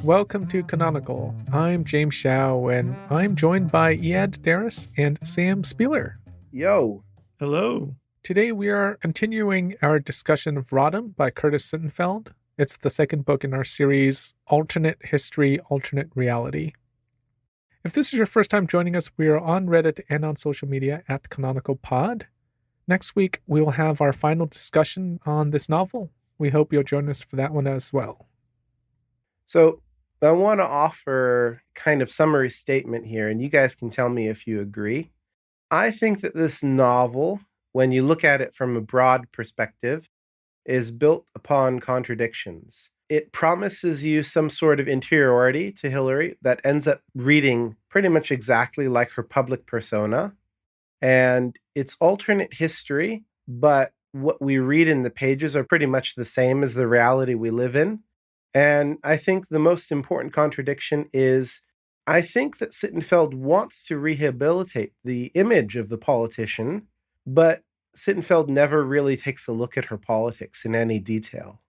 Welcome to Canonical. I'm James Shao, and I'm joined by Iad Darris and Sam Spieler. Yo. Hello. Today we are continuing our discussion of Rodham by Curtis Sittenfeld. It's the second book in our series, Alternate History, Alternate Reality. If this is your first time joining us, we are on Reddit and on social media at Canonical Pod. Next week, we will have our final discussion on this novel. We hope you'll join us for that one as well. So I want to offer kind of summary statement here, and you guys can tell me if you agree. I think that this novel, when you look at it from a broad perspective, is built upon contradictions. It promises you some sort of interiority to Hillary that ends up reading pretty much exactly like her public persona. And it's alternate history, but what we read in the pages are pretty much the same as the reality we live in. And I think the most important contradiction is I think that Sittenfeld wants to rehabilitate the image of the politician, but Sittenfeld never really takes a look at her politics in any detail.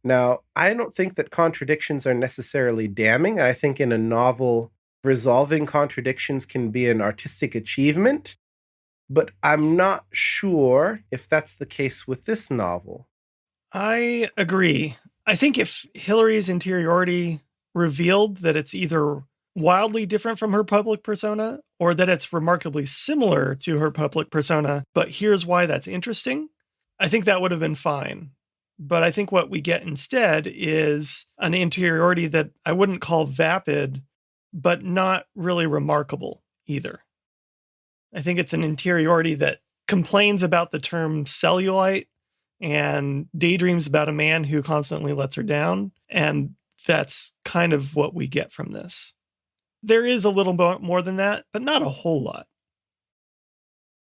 Now, I don't think that contradictions are necessarily damning. I think in a novel, resolving contradictions can be an artistic achievement, but I'm not sure if that's the case with this novel. I agree. I think if Hillary's interiority revealed that it's either wildly different from her public persona or that it's remarkably similar to her public persona, but here's why that's interesting, I think that would have been fine. But I think what we get instead is an interiority that I wouldn't call vapid, but not really remarkable either. I think it's an interiority that complains about the term cellulite and daydreams about a man who constantly lets her down. And that's kind of what we get from this. There is a little more than that, but not a whole lot.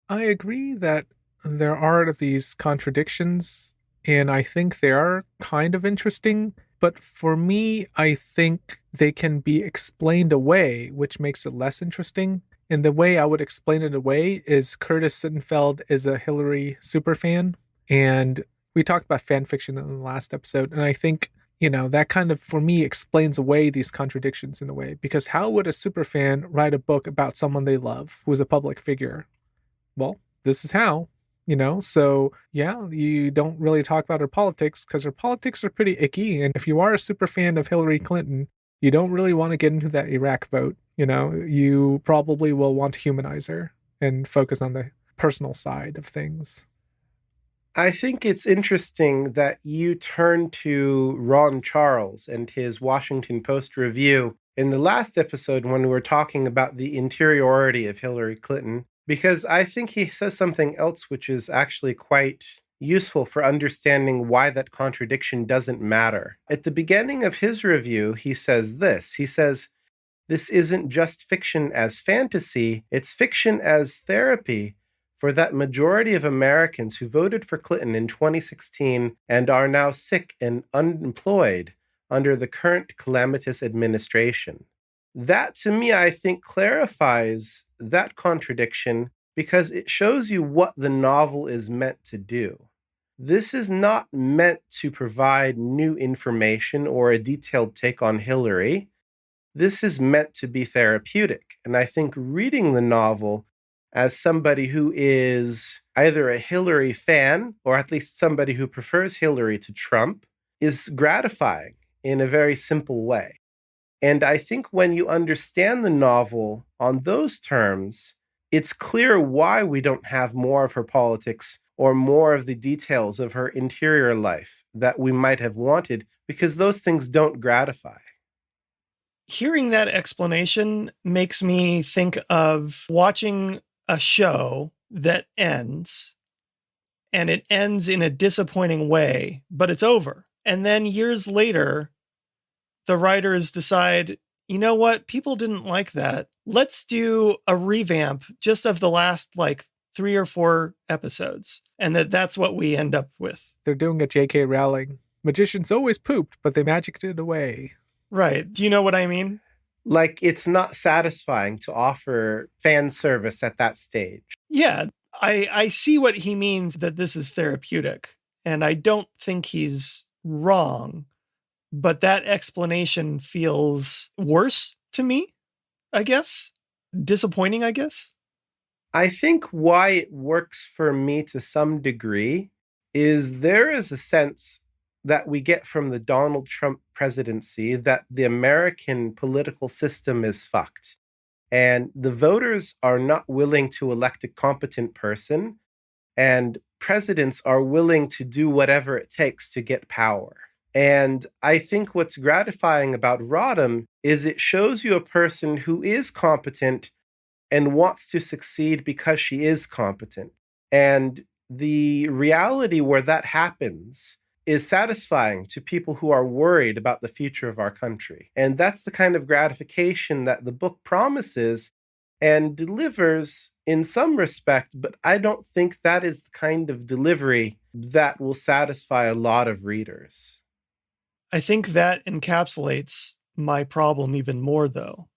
I agree that there are these contradictions, and I think they are kind of interesting. But for me, I think they can be explained away, which makes it less interesting. And the way I would explain it away is Curtis Sittenfeld is a Hillary superfan. And we talked about fan fiction in the last episode. And I think, that kind of, for me, explains away these contradictions in a way. Because how would a superfan write a book about someone they love who's a public figure? Well, this is how, So, yeah, you don't really talk about her politics because her politics are pretty icky. And if you are a super fan of Hillary Clinton, you don't really want to get into that Iraq vote. You probably will want to humanize her and focus on the personal side of things. I think it's interesting that you turn to Ron Charles and his Washington Post review in the last episode when we were talking about the interiority of Hillary Clinton, because I think he says something else which is actually quite useful for understanding why that contradiction doesn't matter. At the beginning of his review, he says this. He says, "This isn't just fiction as fantasy, it's fiction as therapy for that majority of Americans who voted for Clinton in 2016 and are now sick and unemployed under the current calamitous administration." That, to me, I think clarifies that contradiction because it shows you what the novel is meant to do. This is not meant to provide new information or a detailed take on Hillary. This is meant to be therapeutic. And I think reading the novel as somebody who is either a Hillary fan, or at least somebody who prefers Hillary to Trump, is gratifying in a very simple way. And I think when you understand the novel on those terms, it's clear why we don't have more of her politics or more of the details of her interior life that we might have wanted, because those things don't gratify. Hearing that explanation makes me think of watching a show that ends, and it ends in a disappointing way, but it's over. And then years later, the writers decide, you know what? People didn't like that. Let's do a revamp just of the last 3 or 4 episodes. And that's what we end up with. They're doing a J.K. Rowling. Magicians always pooped, but they magicked it away. Right. Do you know what I mean? It's not satisfying to offer fan service at that stage. Yeah, I see what he means, that this is therapeutic. And I don't think he's wrong. but that explanation feels worse to me, I guess. Disappointing, I guess. I think why it works for me to some degree is there is a sense that we get from the Donald Trump presidency that the American political system is fucked. And the voters are not willing to elect a competent person, and presidents are willing to do whatever it takes to get power. And I think what's gratifying about Rodham is it shows you a person who is competent and wants to succeed because she is competent. And the reality where that happens is satisfying to people who are worried about the future of our country. And that's the kind of gratification that the book promises and delivers in some respect, but I don't think that is the kind of delivery that will satisfy a lot of readers. I think that encapsulates my problem even more, though,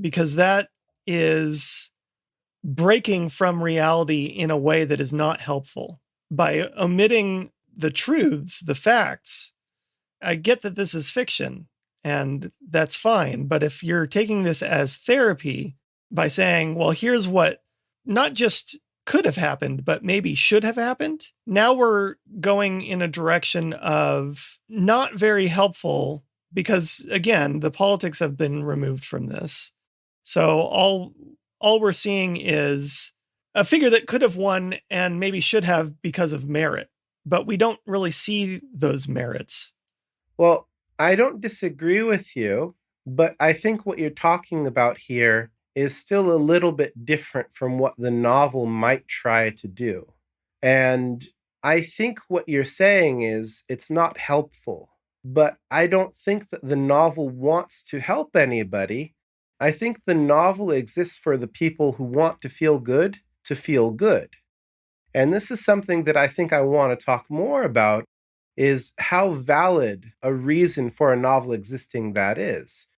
because that is breaking from reality in a way that is not helpful. By omitting the truths, the facts, I get that this is fiction, and that's fine. But if you're taking this as therapy by saying, well, here's what not just could have happened, but maybe should have happened, now we're going in a direction of not very helpful because, again, the politics have been removed from this. So all we're seeing is a figure that could have won and maybe should have because of merit, but we don't really see those merits. Well, I don't disagree with you, but I think what you're talking about here is still a little bit different from what the novel might try to do. And I think what you're saying is it's not helpful, but I don't think that the novel wants to help anybody. I think the novel exists for the people who want to feel good to feel good. And this is something that I think I want to talk more about is how valid a reason for a novel existing that is.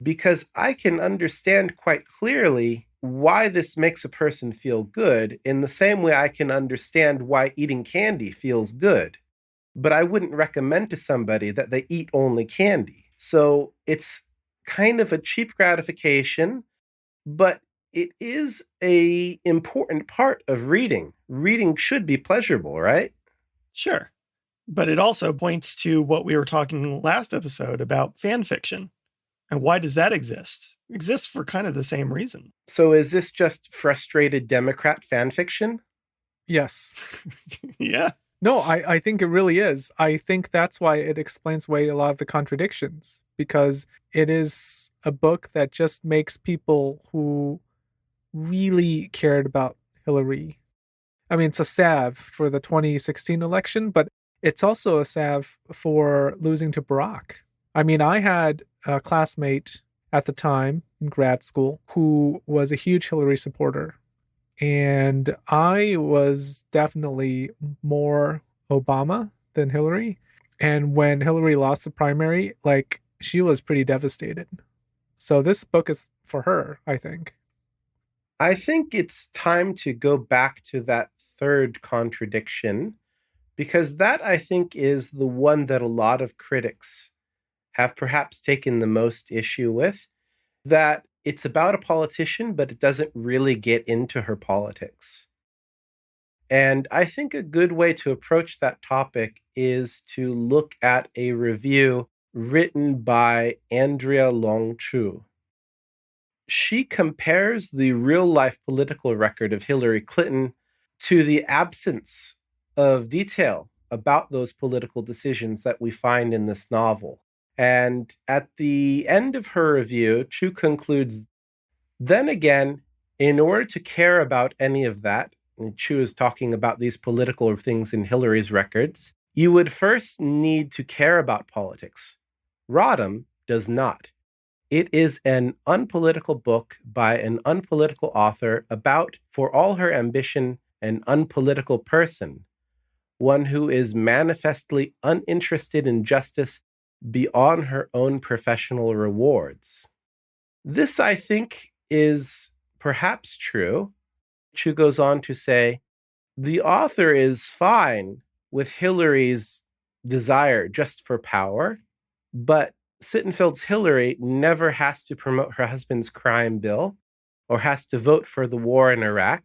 Because I can understand quite clearly why this makes a person feel good in the same way I can understand why eating candy feels good. But I wouldn't recommend to somebody that they eat only candy. So it's kind of a cheap gratification, but it is a important part of reading. Reading should be pleasurable, right? Sure. But it also points to what we were talking last episode about fan fiction. And why does that exist? It exists for kind of the same reason. So is this just frustrated Democrat fan fiction? Yes. Yeah. No, I think it really is. I think that's why it explains away a lot of the contradictions, because it is a book that just makes people who really cared about Hillary. I mean, it's a salve for the 2016 election, but it's also a salve for losing to Barack. I mean, I had a classmate at the time in grad school who was a huge Hillary supporter. And I was definitely more Obama than Hillary. And when Hillary lost the primary, like, she was pretty devastated. So this book is for her, I think. I think it's time to go back to that third contradiction, because that I think is the one that a lot of critics have perhaps taken the most issue with, that it's about a politician, but it doesn't really get into her politics. And I think a good way to approach that topic is to look at a review written by Andrea Long Chu. She compares the real life political record of Hillary Clinton to the absence of detail about those political decisions that we find in this novel. And at the end of her review, Chu concludes, then again, in order to care about any of that, and Chu is talking about these political things in Hillary's records, you would first need to care about politics. Rodham does not. It is an unpolitical book by an unpolitical author about, for all her ambition, an unpolitical person, one who is manifestly uninterested in justice beyond her own professional rewards. This, I think, is perhaps true. Chu goes on to say, the author is fine with Hillary's desire just for power, But Sittenfeld's Hillary never has to promote her husband's crime bill or has to vote for the war in Iraq.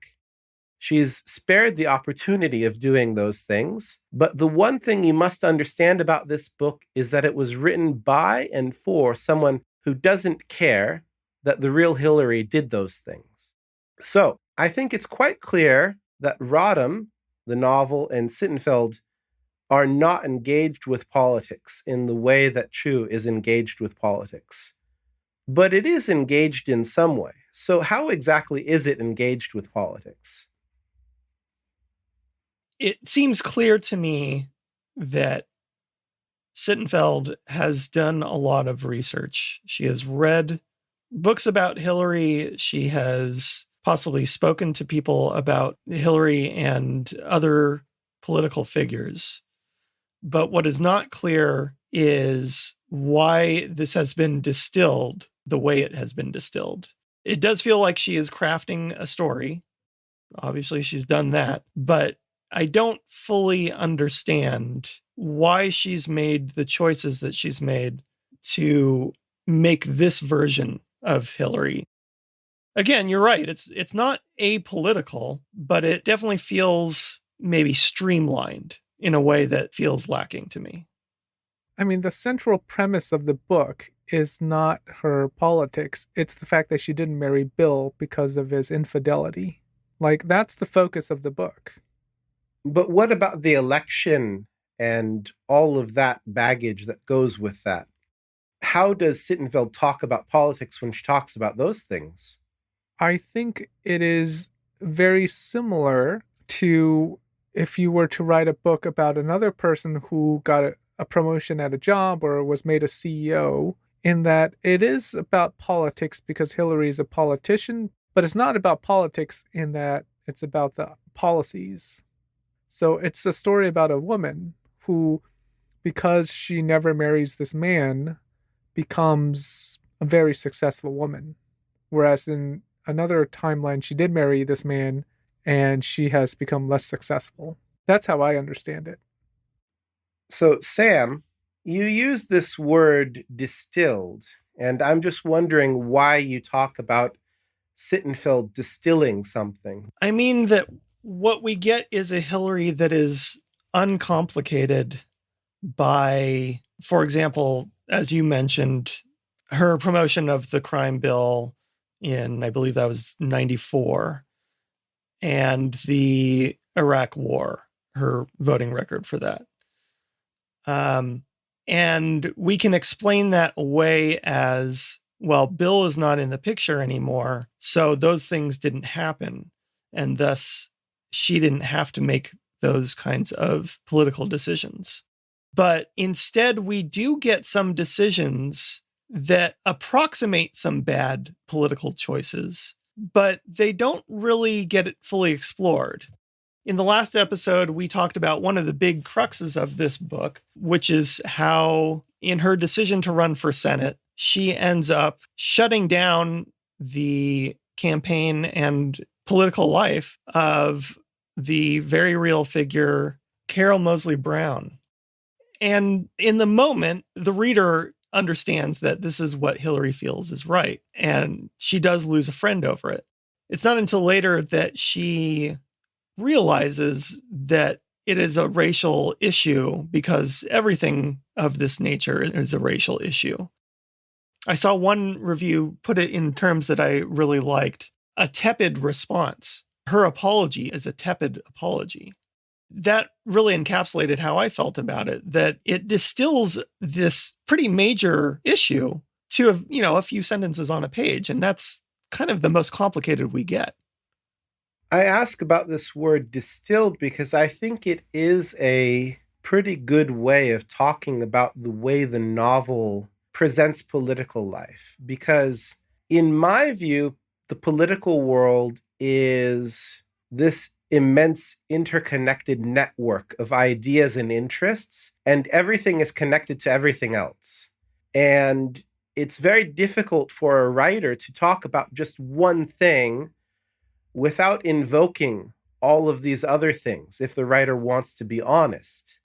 She's spared the opportunity of doing those things. But the one thing you must understand about this book is that it was written by and for someone who doesn't care that the real Hillary did those things. So I think it's quite clear that Rodham, the novel, and Sittenfeld are not engaged with politics in the way that Chu is engaged with politics. But it is engaged in some way. So how exactly is it engaged with politics? It seems clear to me that Sittenfeld has done a lot of research. She has read books about Hillary. She has possibly spoken to people about Hillary and other political figures. But what is not clear is why this has been distilled the way it has been distilled. It does feel like she is crafting a story. Obviously, she's done that. But I don't fully understand why she's made the choices that she's made to make this version of Hillary. Again, you're right. It's not apolitical, but it definitely feels maybe streamlined in a way that feels lacking to me. I mean, the central premise of the book is not her politics. It's the fact that she didn't marry Bill because of his infidelity. Like, that's the focus of the book. But what about the election and all of that baggage that goes with that? How does Sittenfeld talk about politics when she talks about those things? I think it is very similar to if you were to write a book about another person who got a promotion at a job or was made a CEO, in that it is about politics because Hillary is a politician, but it's not about politics in that it's about the policies. So it's a story about a woman who, because she never marries this man, becomes a very successful woman. Whereas in another timeline, she did marry this man and she has become less successful. That's how I understand it. So, Sam, you use this word distilled, and I'm just wondering why you talk about Sittenfeld distilling something. I mean that what we get is a Hillary that is uncomplicated by, for example, as you mentioned, her promotion of the crime bill in, I believe that was 94, and the Iraq war, her voting record for that. And we can explain that away as, well, Bill is not in the picture anymore, so those things didn't happen, and thus she didn't have to make those kinds of political decisions. But instead, we do get some decisions that approximate some bad political choices, but they don't really get it fully explored. In the last episode, we talked about one of the big cruxes of this book, which is how, in her decision to run for Senate, she ends up shutting down the campaign and political life of the very real figure, Carol Moseley Brown. And in the moment, the reader understands that this is what Hillary feels is right, and she does lose a friend over it. It's not until later that she realizes that it is a racial issue because everything of this nature is a racial issue. I saw one review put it in terms that I really liked: a tepid response. Her apology is a tepid apology. That really encapsulated how I felt about it, that it distills this pretty major issue to a few sentences on a page, and that's kind of the most complicated we get. I ask about this word distilled because I think it is a pretty good way of talking about the way the novel presents political life. Because in my view, the political world is this immense interconnected network of ideas and interests, and everything is connected to everything else. And it's very difficult for a writer to talk about just one thing without invoking all of these other things if the writer wants to be honest.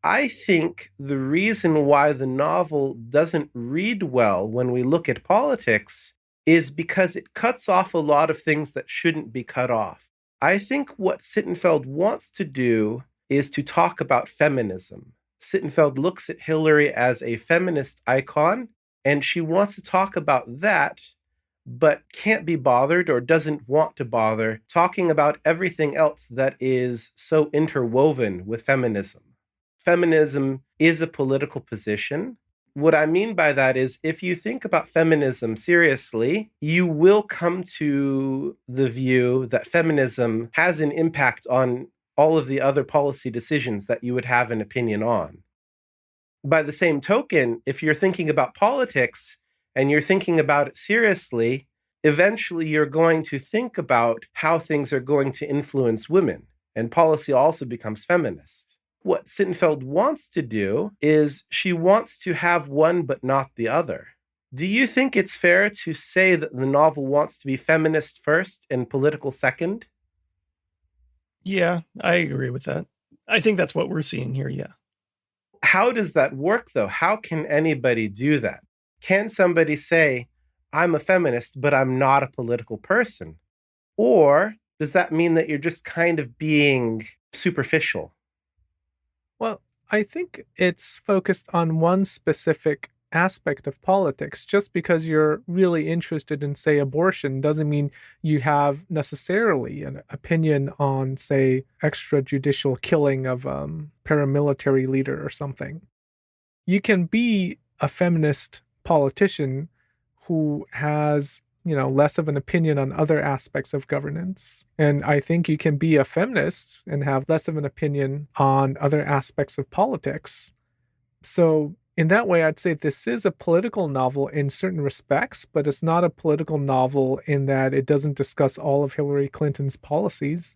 I think the reason why the novel doesn't read well when we look at politics is because it cuts off a lot of things that shouldn't be cut off. I think what Sittenfeld wants to do is to talk about feminism. Sittenfeld looks at Hillary as a feminist icon, and she wants to talk about that, but can't be bothered or doesn't want to bother talking about everything else that is so interwoven with feminism. Feminism is a political position. What I mean by that is if you think about feminism seriously, you will come to the view that feminism has an impact on all of the other policy decisions that you would have an opinion on. By the same token, if you're thinking about politics and you're thinking about it seriously, eventually you're going to think about how things are going to influence women, and policy also becomes feminist. What Sittenfeld wants to do is she wants to have one but not the other. Do you think it's fair to say that the novel wants to be feminist first and political second? Yeah, I agree with that. I think that's what we're seeing here, yeah. How does that work, though? How can anybody do that? Can somebody say, I'm a feminist, but I'm not a political person? Or does that mean that you're just kind of being superficial? Well, I think it's focused on one specific aspect of politics. Just because you're really interested in, say, abortion doesn't mean you have necessarily an opinion on, say, extrajudicial killing of a paramilitary leader or something. You can be a feminist politician who has less of an opinion on other aspects of governance. And I think you can be a feminist and have less of an opinion on other aspects of politics. So in that way, I'd say this is a political novel in certain respects, but it's not a political novel in that it doesn't discuss all of Hillary Clinton's policies.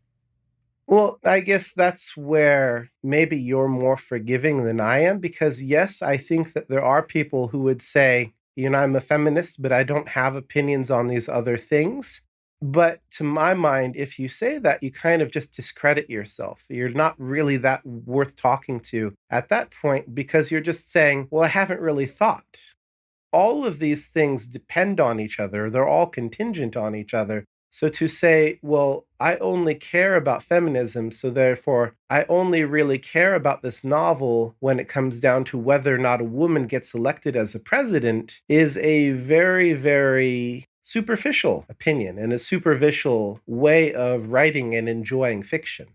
Well, I guess that's where maybe you're more forgiving than I am, because yes, I think that there are people who would say, I'm a feminist, but I don't have opinions on these other things. But to my mind, if you say that, you kind of just discredit yourself. You're not really that worth talking to at that point because you're just saying, well, I haven't really thought. All of these things depend on each other. They're all contingent on each other. So to say, well, I only care about feminism, so therefore I only really care about this novel when it comes down to whether or not a woman gets elected as a president is a very, very superficial opinion and a superficial way of writing and enjoying fiction.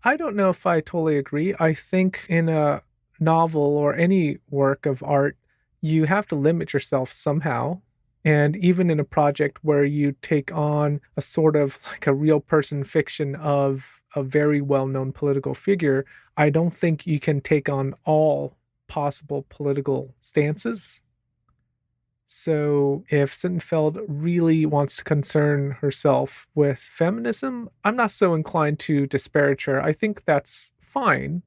I don't know if I totally agree. I think in a novel or any work of art, you have to limit yourself somehow. And even in a project where you take on a sort of like a real person fiction of a very well known political figure, I don't think you can take on all possible political stances. So if Sittenfeld really wants to concern herself with feminism, I'm not so inclined to disparage her. I think that's fine.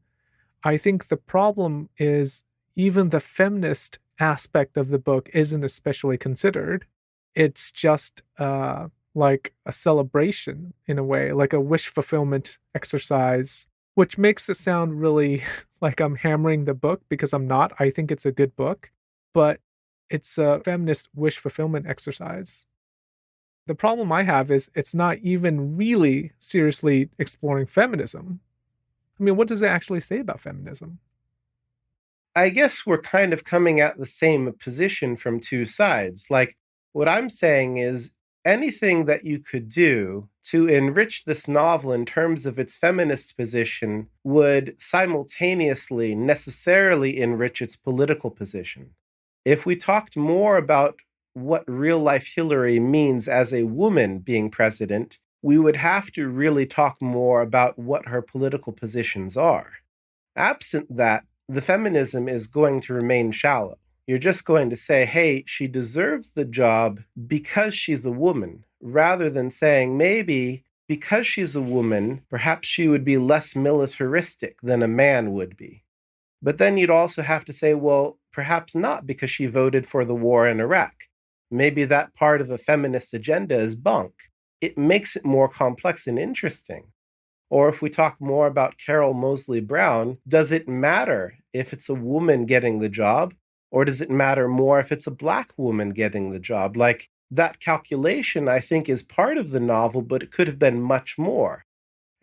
I think the problem is even the feminist aspect of the book isn't especially considered. It's just like a celebration in a way, like a wish fulfillment exercise, which makes it sound really like I'm hammering the book because I'm not. I think it's a good book, but it's a feminist wish fulfillment exercise. The problem I have is it's not even really seriously exploring feminism. I mean, what does it actually say about feminism? I guess we're kind of coming at the same position from two sides. Like, what I'm saying is anything that you could do to enrich this novel in terms of its feminist position would simultaneously necessarily enrich its political position. If we talked more about what real life Hillary means as a woman being president, we would have to really talk more about what her political positions are. Absent that, the feminism is going to remain shallow. You're just going to say, hey, she deserves the job because she's a woman, rather than saying maybe because she's a woman, perhaps she would be less militaristic than a man would be. But then you'd also have to say, well, perhaps not because she voted for the war in Iraq. Maybe that part of a feminist agenda is bunk. It makes it more complex and interesting. Or if we talk more about Carol Moseley Brown, does it matter if it's a woman getting the job, or does it matter more if it's a Black woman getting the job? Like, that calculation, I think, is part of the novel, but it could have been much more.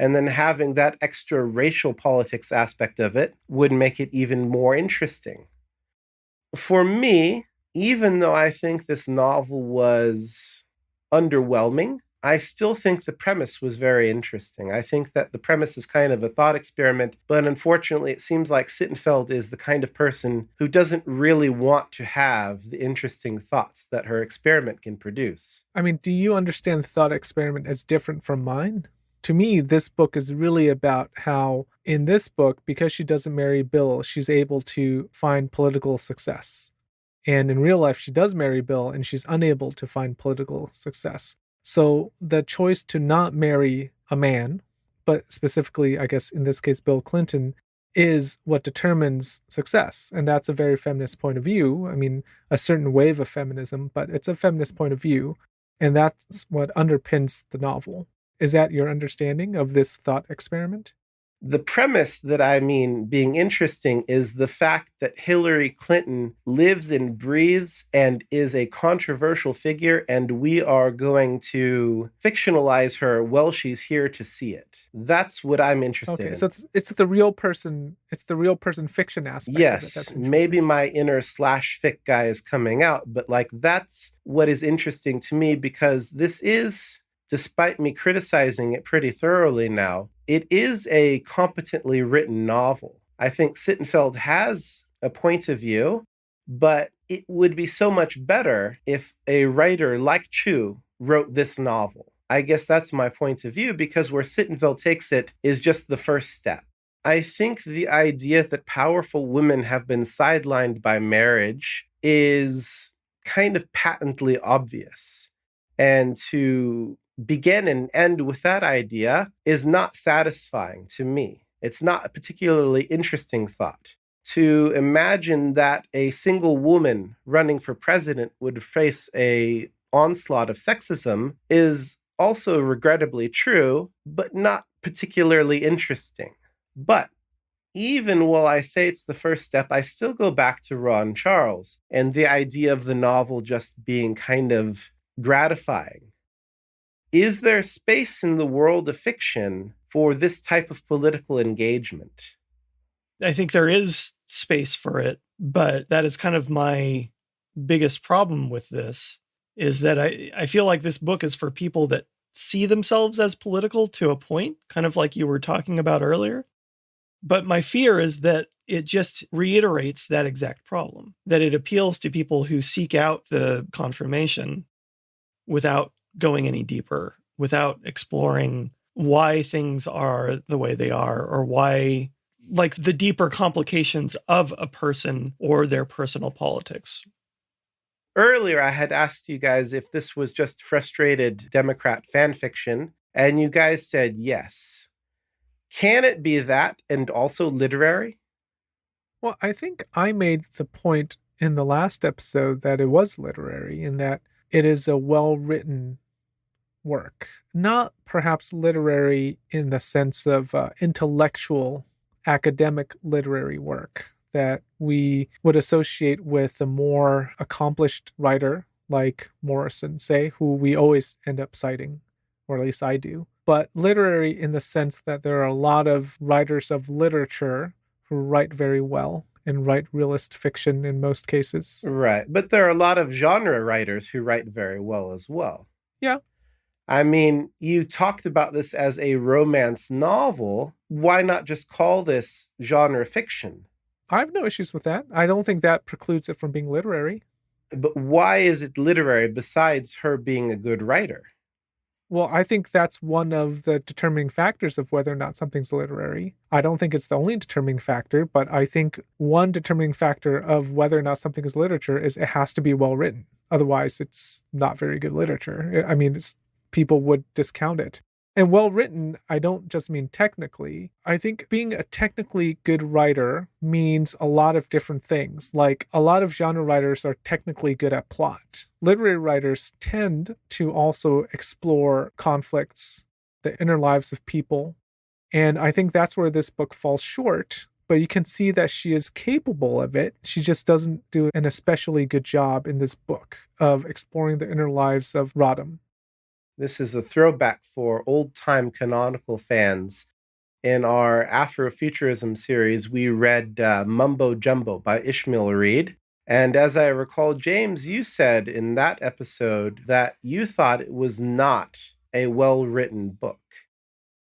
And then having that extra racial politics aspect of it would make it even more interesting. For me, even though I think this novel was underwhelming, I still think the premise was very interesting. I think that the premise is kind of a thought experiment, but unfortunately, it seems like Sittenfeld is the kind of person who doesn't really want to have the interesting thoughts that her experiment can produce. I mean, do you understand the thought experiment as different from mine? To me, this book is really about how, in this book, because she doesn't marry Bill, she's able to find political success. And in real life, she does marry Bill and she's unable to find political success. So the choice to not marry a man, but specifically, I guess in this case, Bill Clinton, is what determines success. And that's a very feminist point of view. I mean, a certain wave of feminism, but it's a feminist point of view. And that's what underpins the novel. Is that your understanding of this thought experiment? The premise that I mean being interesting is the fact that Hillary Clinton lives and breathes and is a controversial figure, and we are going to fictionalize her while she's here to see it. That's what I'm interested in. So it's the real person. It's the real person fiction aspect. Yes, maybe my inner slash fic guy is coming out, but like that's what is interesting to me, because this is, despite me criticizing it pretty thoroughly now, it is a competently written novel. I think Sittenfeld has a point of view, but it would be so much better if a writer like Chu wrote this novel. I guess that's my point of view, because where Sittenfeld takes it is just the first step. I think the idea that powerful women have been sidelined by marriage is kind of patently obvious. And to begin and end with that idea is not satisfying to me. It's not a particularly interesting thought. To imagine that a single woman running for president would face an onslaught of sexism is also regrettably true, but not particularly interesting. But even while I say it's the first step, I still go back to Ron Charles and the idea of the novel just being kind of gratifying. Is there space in the world of fiction for this type of political engagement? I think there is space for it, but that is kind of my biggest problem with this, is that I feel like this book is for people that see themselves as political to a point, kind of like you were talking about earlier. But my fear is that it just reiterates that exact problem, that it appeals to people who seek out the confirmation without going any deeper, without exploring why things are the way they are, or why, like, the deeper complications of a person or their personal politics. Earlier, I had asked you guys if this was just frustrated Democrat fan fiction, and you guys said yes. Can it be that and also literary? Well, I think I made the point in the last episode that it was literary, in that it is a well-written work. Not perhaps literary in the sense of intellectual, academic literary work that we would associate with a more accomplished writer like Morrison, say, who we always end up citing, or at least I do. But literary in the sense that there are a lot of writers of literature who write very well and write realist fiction in most cases. Right. But there are a lot of genre writers who write very well as well. Yeah. I mean, you talked about this as a romance novel. Why not just call this genre fiction? I have no issues with that. I don't think that precludes it from being literary. But why is it literary besides her being a good writer? Well, I think that's one of the determining factors of whether or not something's literary. I don't think it's the only determining factor, but I think one determining factor of whether or not something is literature is it has to be well written. Otherwise, it's not very good literature. I mean, people would discount it. And well written, I don't just mean technically. I think being a technically good writer means a lot of different things. Like, a lot of genre writers are technically good at plot. Literary writers tend to also explore conflicts, the inner lives of people, And I think that's where this book falls short. But you can see that she is capable of it. She just doesn't do an especially good job in this book of exploring the inner lives of Rodham. This is a throwback for old-time canonical fans. In our Afrofuturism series, we read Mumbo Jumbo by Ishmael Reed. And as I recall, James, you said in that episode that you thought it was not a well-written book.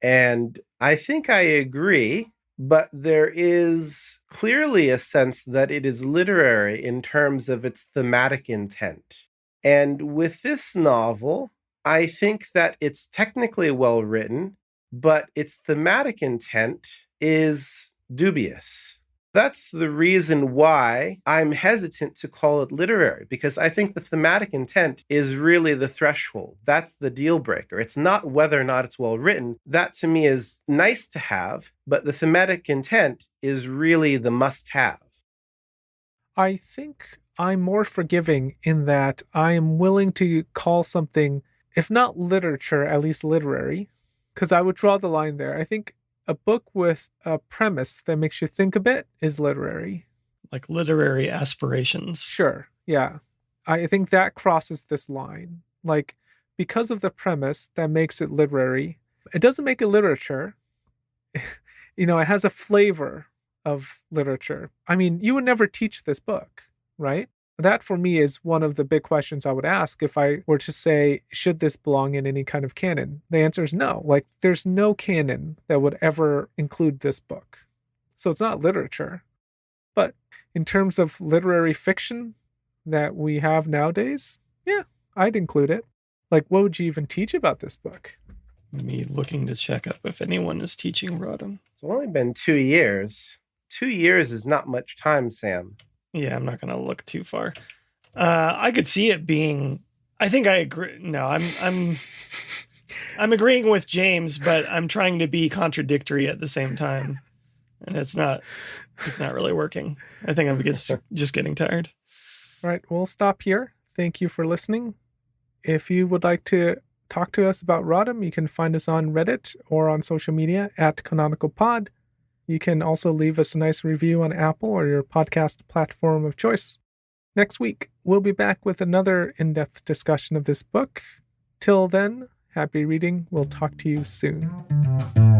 And I think I agree, but there is clearly a sense that it is literary in terms of its thematic intent. And with this novel, I think that it's technically well written, but its thematic intent is dubious. That's the reason why I'm hesitant to call it literary, because I think the thematic intent is really the threshold. That's the deal breaker. It's not whether or not it's well written. That to me is nice to have, but the thematic intent is really the must have. I think I'm more forgiving in that I am willing to call something, if not literature, at least literary, because I would draw the line there. I think a book with a premise that makes you think a bit is literary. Like literary aspirations. Sure, yeah. I think that crosses this line. Like, because of the premise that makes it literary, it doesn't make it literature. It has a flavor of literature. I mean, you would never teach this book, right? That for me is one of the big questions I would ask if I were to say, should this belong in any kind of canon? The answer is no. Like, there's no canon that would ever include this book. So it's not literature. But in terms of literary fiction that we have nowadays, yeah, I'd include it. Like, what would you even teach about this book? Me looking to check up if anyone is teaching Rodham. It's only been 2 years. 2 years is not much time, Sam. Yeah, I'm not going to look too far. I could see it being. I think I agree. No, I'm agreeing with James, but I'm trying to be contradictory at the same time, and it's not really working. I think I'm just getting tired. All right, we'll stop here. Thank you for listening. If you would like to talk to us about Rodham, you can find us on Reddit or on social media at CanonicalPod. You can also leave us a nice review on Apple or your podcast platform of choice. Next week, we'll be back with another in-depth discussion of this book. Till then, happy reading. We'll talk to you soon.